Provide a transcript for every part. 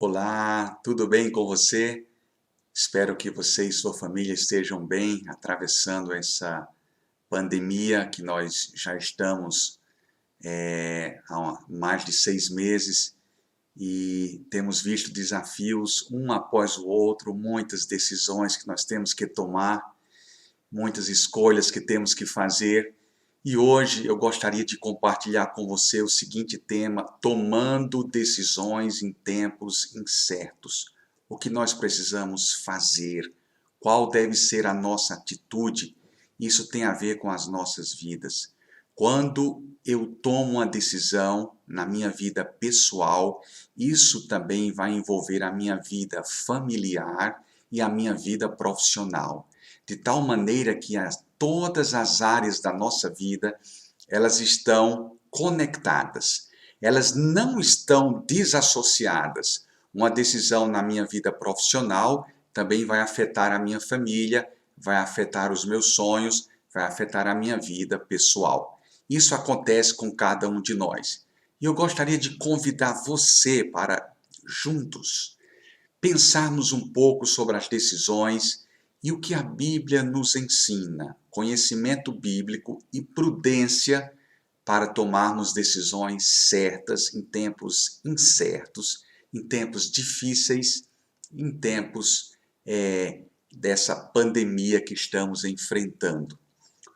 Olá, tudo bem com você? Espero que você e sua família estejam bem, atravessando essa pandemia que nós já estamos há mais de 6 meses e temos visto desafios um após o outro, muitas decisões que nós temos que tomar, muitas escolhas que temos que fazer. E hoje eu gostaria de compartilhar com você o seguinte tema: tomando decisões em tempos incertos. O que nós precisamos fazer? Qual deve ser a nossa atitude? Isso tem a ver com as nossas vidas. Quando eu tomo uma decisão na minha vida pessoal, isso também vai envolver a minha vida familiar e a minha vida profissional, de tal maneira que todas as áreas da nossa vida, elas estão conectadas. Elas não estão desassociadas. Uma decisão na minha vida profissional também vai afetar a minha família, vai afetar os meus sonhos, vai afetar a minha vida pessoal. Isso acontece com cada um de nós. E eu gostaria de convidar você para, juntos, pensarmos um pouco sobre as decisões e o que a Bíblia nos ensina, conhecimento bíblico e prudência para tomarmos decisões certas em tempos incertos, em tempos difíceis, em tempos dessa pandemia que estamos enfrentando.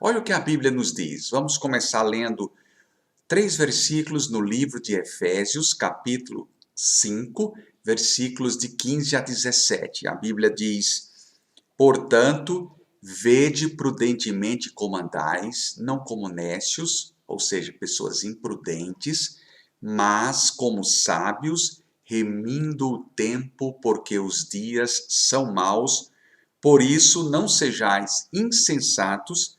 Olha o que a Bíblia nos diz. Vamos começar lendo 3 versículos no livro de Efésios, capítulo 5, versículos de 15 a 17. A Bíblia diz: portanto, vede prudentemente como andais, não como nécios, ou seja, pessoas imprudentes, mas como sábios, remindo o tempo, porque os dias são maus. Por isso, não sejais insensatos,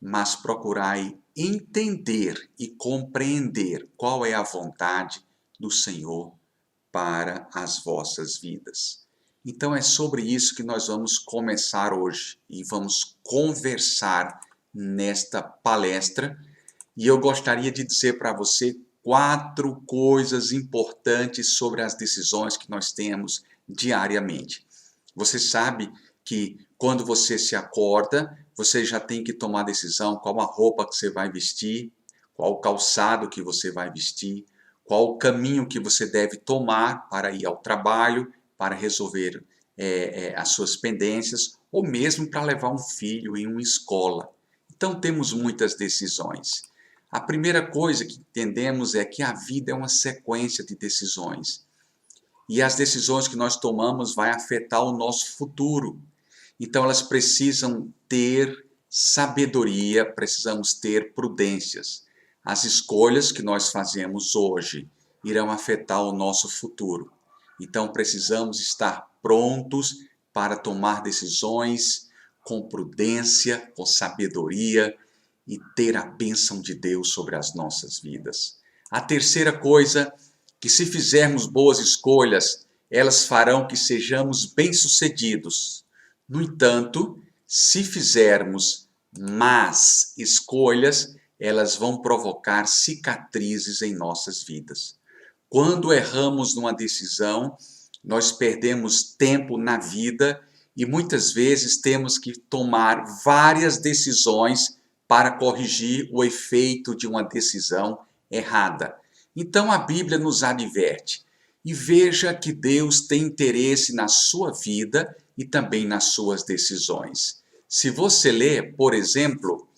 mas procurai entender e compreender qual é a vontade do Senhor para as vossas vidas. Então é sobre isso que nós vamos começar hoje e vamos conversar nesta palestra. E eu gostaria de dizer para você 4 coisas importantes sobre as decisões que nós temos diariamente. Você sabe que quando você se acorda, você já tem que tomar decisão qual a roupa que você vai vestir, qual o calçado que você vai vestir, qual o caminho que você deve tomar para ir ao trabalho, para resolver as suas pendências, ou mesmo para levar um filho em uma escola. Então temos muitas decisões. A primeira coisa que entendemos é que a vida é uma sequência de decisões. E as decisões que nós tomamos vai afetar o nosso futuro. Então elas precisam ter sabedoria, precisamos ter prudências. As escolhas que nós fazemos hoje irão afetar o nosso futuro. Então precisamos estar prontos para tomar decisões com prudência, com sabedoria e ter a bênção de Deus sobre as nossas vidas. A terceira coisa, que se fizermos boas escolhas, elas farão que sejamos bem-sucedidos. No entanto, se fizermos más escolhas, elas vão provocar cicatrizes em nossas vidas. Quando erramos numa decisão, nós perdemos tempo na vida e muitas vezes temos que tomar várias decisões para corrigir o efeito de uma decisão errada. Então a Bíblia nos adverte. E veja que Deus tem interesse na sua vida e também nas suas decisões. Se você ler, por exemplo,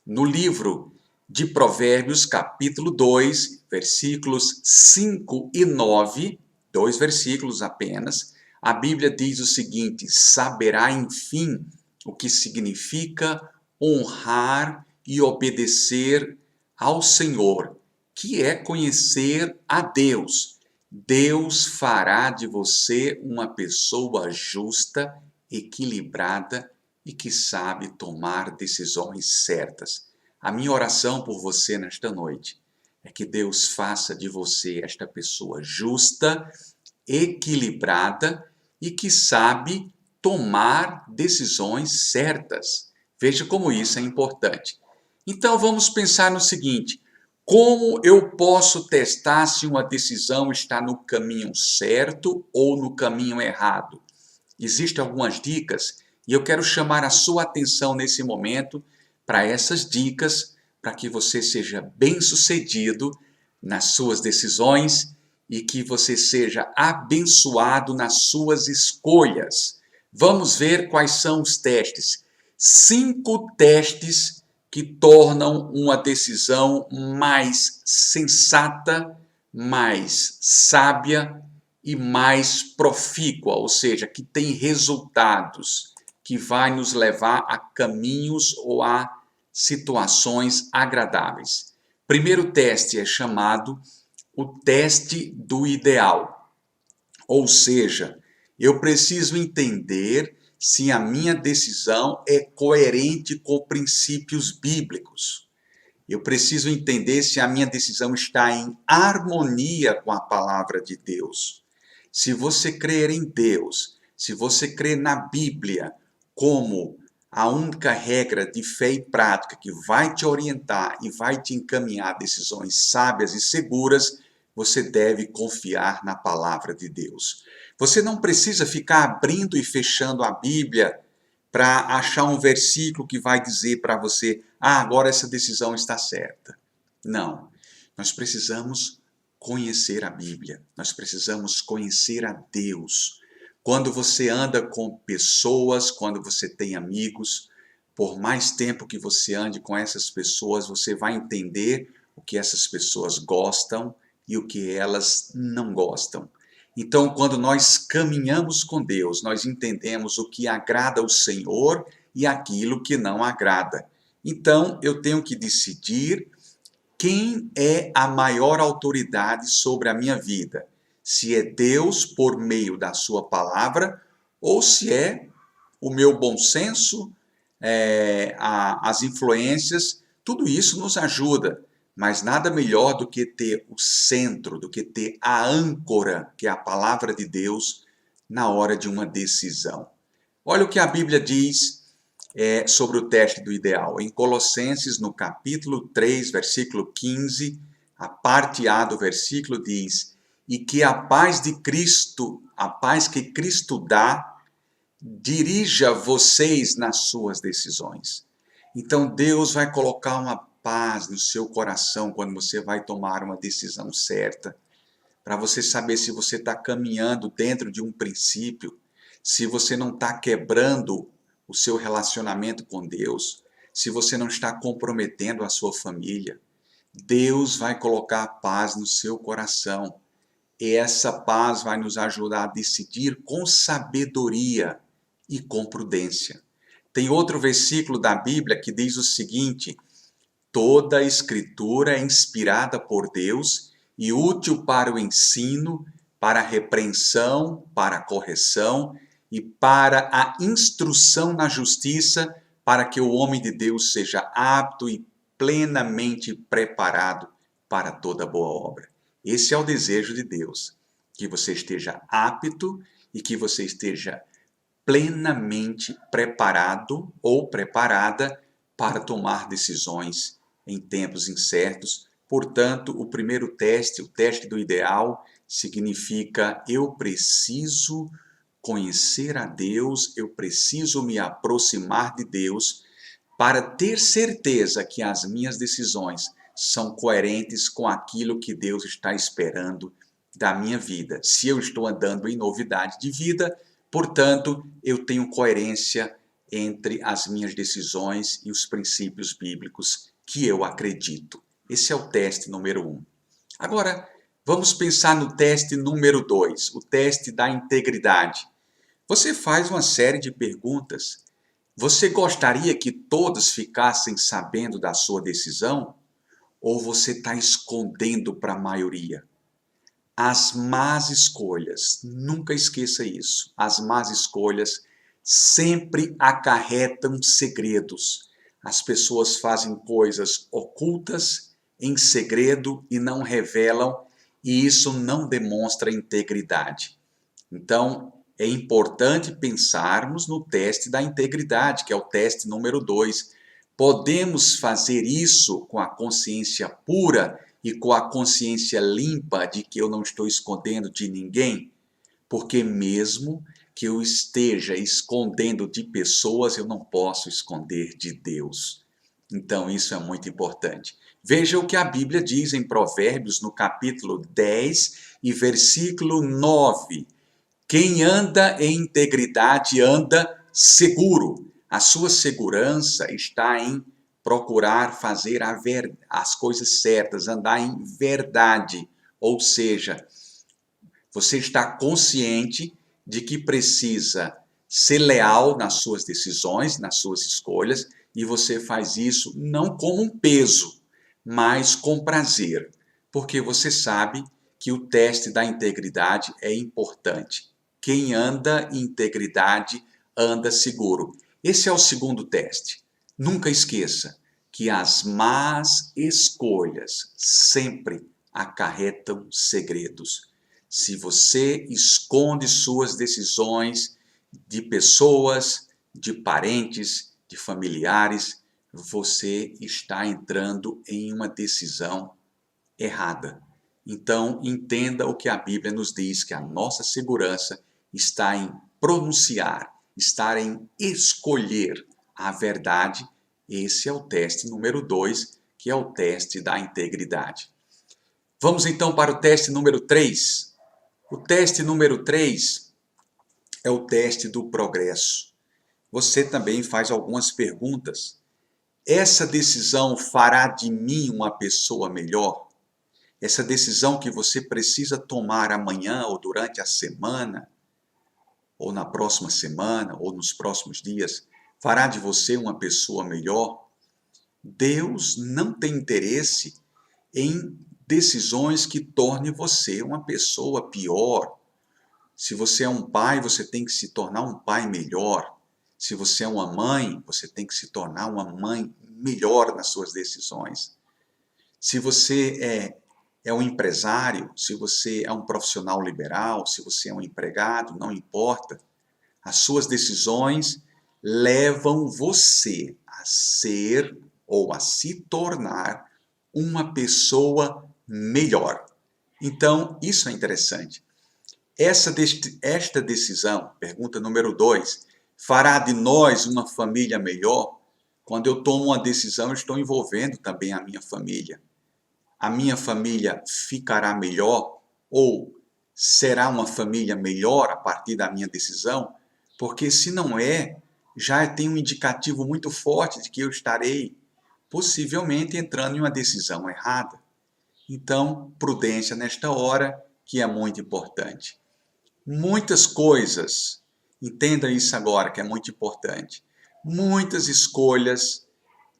no livro de Provérbios, capítulo 2, versículos 5 e 9, 2 versículos apenas, a Bíblia diz o seguinte: saberá, enfim, o que significa honrar e obedecer ao Senhor, que é conhecer a Deus. Deus fará de você uma pessoa justa, equilibrada e que sabe tomar decisões certas. A minha oração por você nesta noite é que Deus faça de você esta pessoa justa, equilibrada e que sabe tomar decisões certas. Veja como isso é importante. Então vamos pensar no seguinte: Como eu posso testar se uma decisão está no caminho certo ou no caminho errado? Existem algumas dicas e eu quero chamar a sua atenção nesse momento para essas dicas, para que você seja bem-sucedido nas suas decisões e que você seja abençoado nas suas escolhas. Vamos ver quais são os testes. 5 testes que tornam uma decisão mais sensata, mais sábia e mais profícua, ou seja, que tem resultados, que vai nos levar a caminhos ou a situações agradáveis. Primeiro teste é chamado o teste do ideal, ou seja, eu preciso entender se a minha decisão é coerente com princípios bíblicos. Eu preciso entender se a minha decisão está em harmonia com a palavra de Deus. Se você crer em Deus, se você crer na Bíblia como a única regra de fé e prática que vai te orientar e vai te encaminhar a decisões sábias e seguras, você deve confiar na palavra de Deus. Você não precisa ficar abrindo e fechando a Bíblia para achar um versículo que vai dizer para você, agora essa decisão está certa. Não. Nós precisamos conhecer a Bíblia. Nós precisamos conhecer a Deus. Quando você anda com pessoas, quando você tem amigos, por mais tempo que você ande com essas pessoas, você vai entender o que essas pessoas gostam e o que elas não gostam. Então, quando nós caminhamos com Deus, nós entendemos o que agrada ao Senhor e aquilo que não agrada. Então, eu tenho que decidir quem é a maior autoridade sobre a minha vida. Se é Deus por meio da sua palavra ou se é o meu bom senso, as influências, tudo isso nos ajuda. Mas nada melhor do que ter o centro, do que ter a âncora, que é a palavra de Deus, na hora de uma decisão. Olha o que a Bíblia diz sobre o teste do ideal. Em Colossenses, no capítulo 3, versículo 15, a parte A do versículo diz: e que a paz de Cristo, a paz que Cristo dá, dirija vocês nas suas decisões. Então Deus vai colocar uma paz no seu coração quando você vai tomar uma decisão certa, para você saber se você está caminhando dentro de um princípio, se você não está quebrando o seu relacionamento com Deus, se você não está comprometendo a sua família. Deus vai colocar paz no seu coração. E essa paz vai nos ajudar a decidir com sabedoria e com prudência. Tem outro versículo da Bíblia que diz o seguinte: toda a escritura é inspirada por Deus e útil para o ensino, para a repreensão, para a correção e para a instrução na justiça, para que o homem de Deus seja apto e plenamente preparado para toda boa obra. Esse é o desejo de Deus, que você esteja apto e que você esteja plenamente preparado ou preparada para tomar decisões em tempos incertos. Portanto, o primeiro teste, o teste do ideal, significa eu preciso conhecer a Deus, eu preciso me aproximar de Deus para ter certeza que as minhas decisões são coerentes com aquilo que Deus está esperando da minha vida. Se eu estou andando em novidade de vida, portanto, eu tenho coerência entre as minhas decisões e os princípios bíblicos que eu acredito. Esse é o teste número 1. Agora, vamos pensar no teste número 2, o teste da integridade. Você faz uma série de perguntas. Você gostaria que todos ficassem sabendo da sua decisão? Ou você está escondendo para a maioria? As más escolhas, nunca esqueça isso, as más escolhas sempre acarretam segredos. As pessoas fazem coisas ocultas, em segredo e não revelam, e isso não demonstra integridade. Então, é importante pensarmos no teste da integridade, que é o teste número 2, Podemos fazer isso com a consciência pura e com a consciência limpa de que eu não estou escondendo de ninguém? Porque mesmo que eu esteja escondendo de pessoas, eu não posso esconder de Deus. Então, isso é muito importante. Veja o que a Bíblia diz em Provérbios, no capítulo 10 e versículo 9. Quem anda em integridade anda seguro. A sua segurança está em procurar fazer as coisas certas, andar em verdade. Ou seja, você está consciente de que precisa ser leal nas suas decisões, nas suas escolhas, e você faz isso não como um peso, mas com prazer, porque você sabe que o teste da integridade é importante. Quem anda em integridade anda seguro. Esse é o segundo teste. Nunca esqueça que as más escolhas sempre acarretam segredos. Se você esconde suas decisões de pessoas, de parentes, de familiares, você está entrando em uma decisão errada. Então, entenda o que a Bíblia nos diz, que a nossa segurança está em pronunciar, está em escolher a verdade. Esse é o teste número 2, que é o teste da integridade. Vamos então para o teste número 3. O teste número 3 é o teste do progresso. Você também faz algumas perguntas. Essa decisão fará de mim uma pessoa melhor? Essa decisão que você precisa tomar amanhã ou durante a semana, ou na próxima semana, ou nos próximos dias, fará de você uma pessoa melhor? Deus não tem interesse em decisões que tornem você uma pessoa pior. Se você é um pai, você tem que se tornar um pai melhor. Se você é uma mãe, você tem que se tornar uma mãe melhor nas suas decisões. Se você é um empresário, se você é um profissional liberal, se você é um empregado, não importa. As suas decisões levam você a ser ou a se tornar uma pessoa melhor. Então, isso é interessante. Esta decisão, pergunta número 2, fará de nós uma família melhor? Quando eu tomo uma decisão, eu estou envolvendo também a minha família. A minha família ficará melhor ou será uma família melhor a partir da minha decisão? Porque se não é, já tem um indicativo muito forte de que eu estarei possivelmente entrando em uma decisão errada. Então, prudência nesta hora, que é muito importante. Muitas coisas, entenda isso agora que é muito importante, muitas escolhas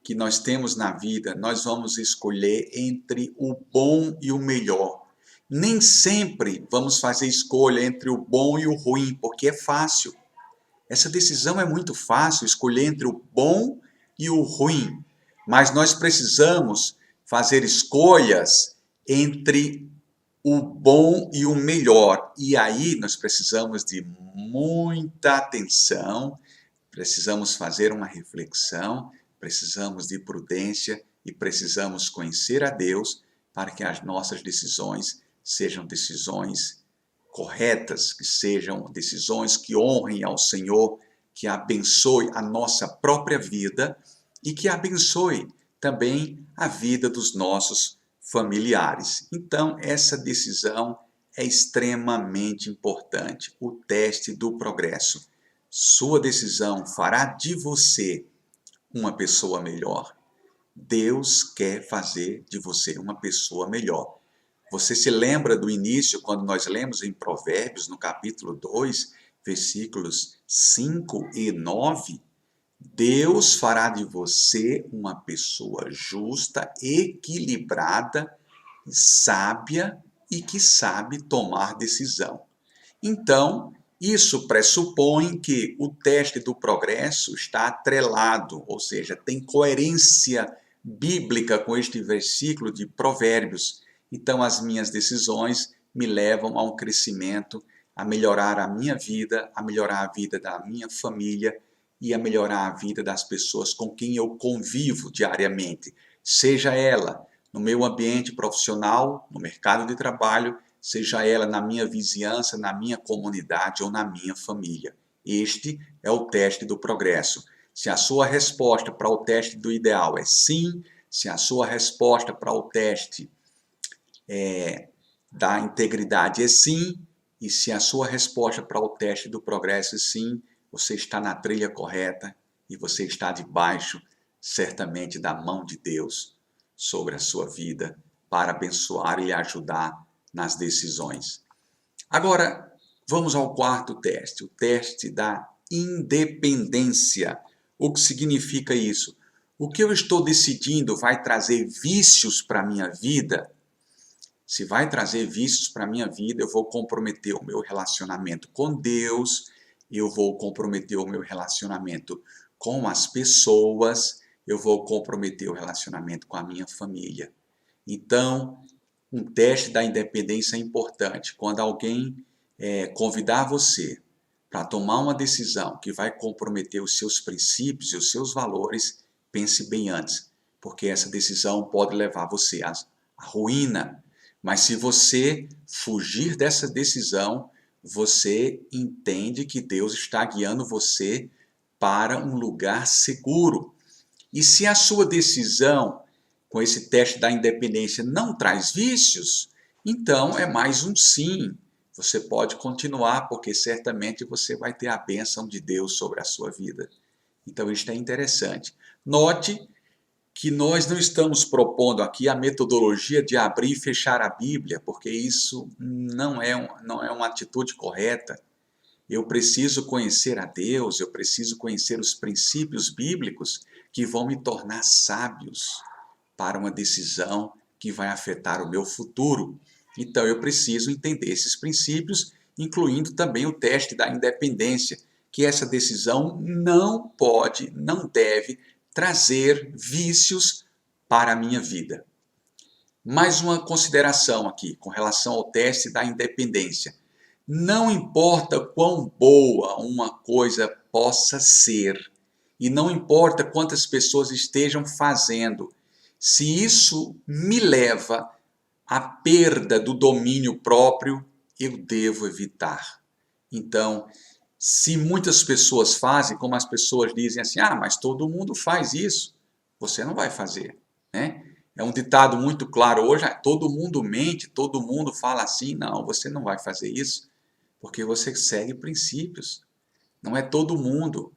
que nós temos na vida, nós vamos escolher entre o bom e o melhor. Nem sempre vamos fazer escolha entre o bom e o ruim, porque é fácil. Essa decisão é muito fácil, escolher entre o bom e o ruim. Mas nós precisamos fazer escolhas entre o bom e o melhor. E aí nós precisamos de muita atenção, precisamos fazer uma reflexão, precisamos de prudência e precisamos conhecer a Deus para que as nossas decisões sejam decisões corretas, que sejam decisões que honrem ao Senhor, que abençoe a nossa própria vida e que abençoe também a vida dos nossos familiares. Então, essa decisão é extremamente importante, o teste do progresso. Sua decisão fará de você uma pessoa melhor. Deus quer fazer de você uma pessoa melhor. Você se lembra do início, quando nós lemos em Provérbios, no capítulo 2, versículos 5 e 9? Deus fará de você uma pessoa justa, equilibrada, sábia e que sabe tomar decisão. Então, isso pressupõe que o teste do progresso está atrelado, ou seja, tem coerência bíblica com este versículo de Provérbios. Então, as minhas decisões me levam a um crescimento, a melhorar a minha vida, a melhorar a vida da minha família, e a melhorar a vida das pessoas com quem eu convivo diariamente, seja ela no meu ambiente profissional, no mercado de trabalho, seja ela na minha vizinhança, na minha comunidade ou na minha família. Este é o teste do progresso. Se a sua resposta para o teste do ideal é sim, se a sua resposta para o teste da integridade é sim, e se a sua resposta para o teste do progresso é sim, você está na trilha correta e você está debaixo, certamente, da mão de Deus sobre a sua vida para abençoar e ajudar nas decisões. Agora, vamos ao quarto teste, o teste da independência. O que significa isso? O que eu estou decidindo vai trazer vícios para a minha vida? Se vai trazer vícios para a minha vida, eu vou comprometer o meu relacionamento com Deus, eu vou comprometer o meu relacionamento com as pessoas, eu vou comprometer o relacionamento com a minha família. Então, um teste da independência é importante. Quando alguém convidar você para tomar uma decisão que vai comprometer os seus princípios e os seus valores, pense bem antes, porque essa decisão pode levar você à ruína. Mas se você fugir dessa decisão, você entende que Deus está guiando você para um lugar seguro. E se a sua decisão com esse teste da independência não traz vícios, então é mais um sim. Você pode continuar, porque certamente você vai ter a bênção de Deus sobre a sua vida. Então isso é interessante. Note que nós não estamos propondo aqui a metodologia de abrir e fechar a Bíblia, porque isso não é uma atitude correta. Eu preciso conhecer a Deus, eu preciso conhecer os princípios bíblicos que vão me tornar sábios para uma decisão que vai afetar o meu futuro. Então eu preciso entender esses princípios, incluindo também o teste da independência, que essa decisão não pode, não deve trazer vícios para a minha vida. Mais uma consideração aqui com relação ao teste da independência. Não importa quão boa uma coisa possa ser, e não importa quantas pessoas estejam fazendo, se isso me leva à perda do domínio próprio, eu devo evitar. Então, se muitas pessoas fazem, como as pessoas dizem assim, mas todo mundo faz isso, você não vai fazer, né? É um ditado muito claro hoje, todo mundo mente, todo mundo fala assim, não, você não vai fazer isso, porque você segue princípios. Não é todo mundo.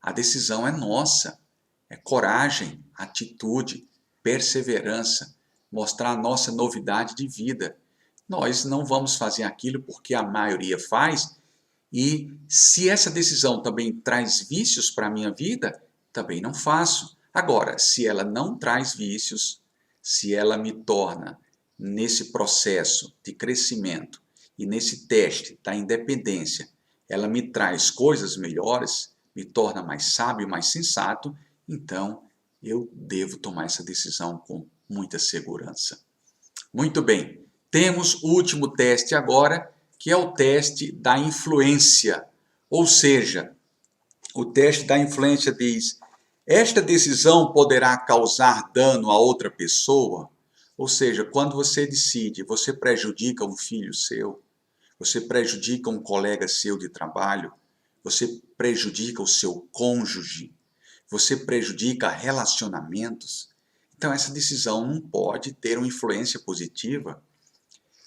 A decisão é nossa. É coragem, atitude, perseverança, mostrar a nossa novidade de vida. Nós não vamos fazer aquilo porque a maioria faz, e se essa decisão também traz vícios para a minha vida, também não faço. Agora, se ela não traz vícios, se ela me torna, nesse processo de crescimento e nesse teste da independência, ela me traz coisas melhores, me torna mais sábio, mais sensato, então eu devo tomar essa decisão com muita segurança. Muito bem, temos o último teste agora, que é o teste da influência. Ou seja, o teste da influência diz, esta decisão poderá causar dano a outra pessoa? Ou seja, quando você decide, você prejudica um filho seu, você prejudica um colega seu de trabalho, você prejudica o seu cônjuge, você prejudica relacionamentos. Então essa decisão não pode ter uma influência positiva.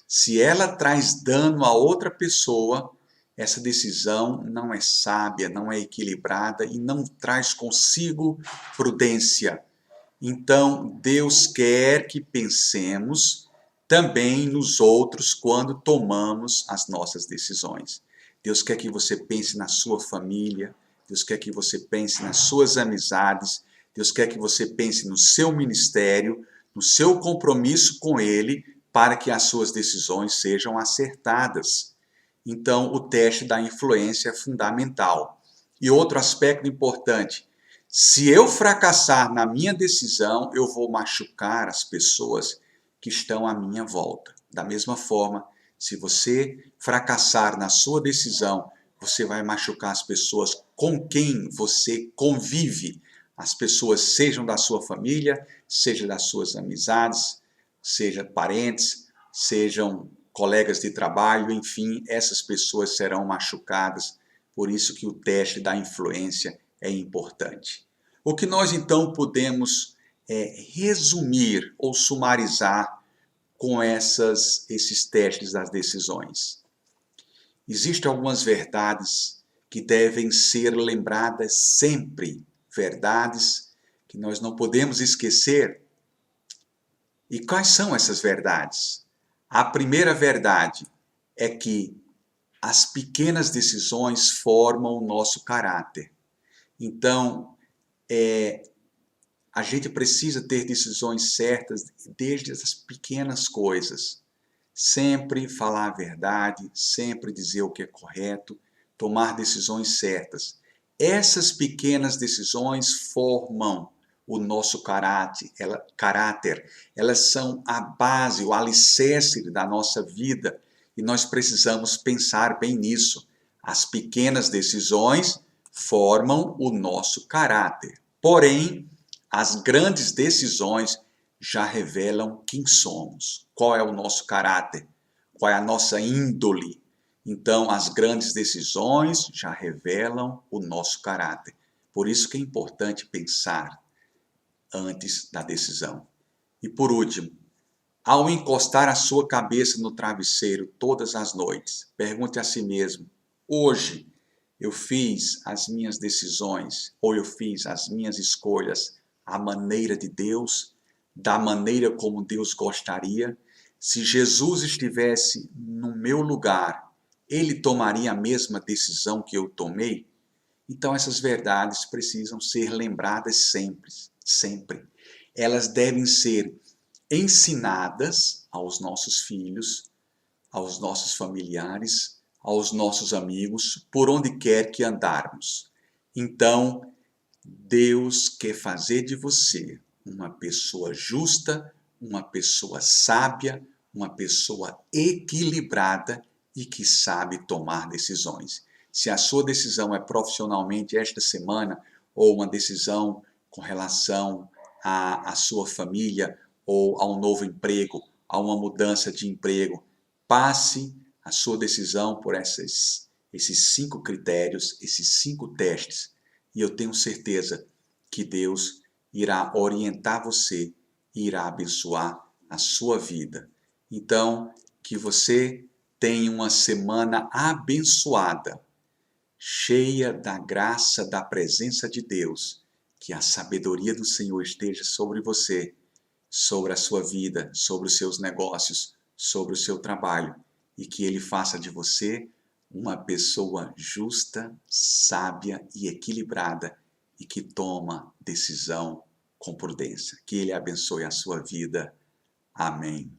Se ela traz dano a outra pessoa, essa decisão não é sábia, não é equilibrada e não traz consigo prudência. Então, Deus quer que pensemos também nos outros quando tomamos as nossas decisões. Deus quer que você pense na sua família, Deus quer que você pense nas suas amizades, Deus quer que você pense no seu ministério, no seu compromisso com Ele, para que as suas decisões sejam acertadas. Então, o teste da influência é fundamental. E outro aspecto importante, se eu fracassar na minha decisão, eu vou machucar as pessoas que estão à minha volta. Da mesma forma, se você fracassar na sua decisão, você vai machucar as pessoas com quem você convive. As pessoas sejam da sua família, seja das suas amizades, seja parentes, sejam colegas de trabalho, enfim, essas pessoas serão machucadas. Por isso que o teste da influência é importante. O que nós então podemos resumir ou sumarizar com esses testes das decisões? Existem algumas verdades que devem ser lembradas sempre, verdades que nós não podemos esquecer. E quais são essas verdades? A primeira verdade é que as pequenas decisões formam o nosso caráter. Então, a gente precisa ter decisões certas desde as pequenas coisas. Sempre falar a verdade, sempre dizer o que é correto, tomar decisões certas. Essas pequenas decisões formam o nosso caráter, elas são a base, o alicerce da nossa vida e nós precisamos pensar bem nisso. As pequenas decisões formam o nosso caráter, porém, as grandes decisões já revelam quem somos, qual é o nosso caráter, qual é a nossa índole. Então, as grandes decisões já revelam o nosso caráter. Por isso que é importante pensar antes da decisão. E por último, ao encostar a sua cabeça no travesseiro todas as noites, pergunte a si mesmo: hoje eu fiz as minhas decisões ou eu fiz as minhas escolhas à maneira de Deus, da maneira como Deus gostaria? Se Jesus estivesse no meu lugar, ele tomaria a mesma decisão que eu tomei? Então essas verdades precisam ser lembradas sempre, sempre. Elas devem ser ensinadas aos nossos filhos, aos nossos familiares, aos nossos amigos, por onde quer que andarmos. Então, Deus quer fazer de você uma pessoa justa, uma pessoa sábia, uma pessoa equilibrada e que sabe tomar decisões. Se a sua decisão é profissionalmente esta semana, ou uma decisão com relação à sua família, ou a um novo emprego, a uma mudança de emprego, passe a sua decisão por esses 5 critérios, esses 5 testes, e eu tenho certeza que Deus irá orientar você e irá abençoar a sua vida. Então, que você tenha uma semana abençoada, cheia da graça, da presença de Deus, que a sabedoria do Senhor esteja sobre você, sobre a sua vida, sobre os seus negócios, sobre o seu trabalho, e que Ele faça de você uma pessoa justa, sábia e equilibrada e que toma decisão com prudência. Que Ele abençoe a sua vida. Amém.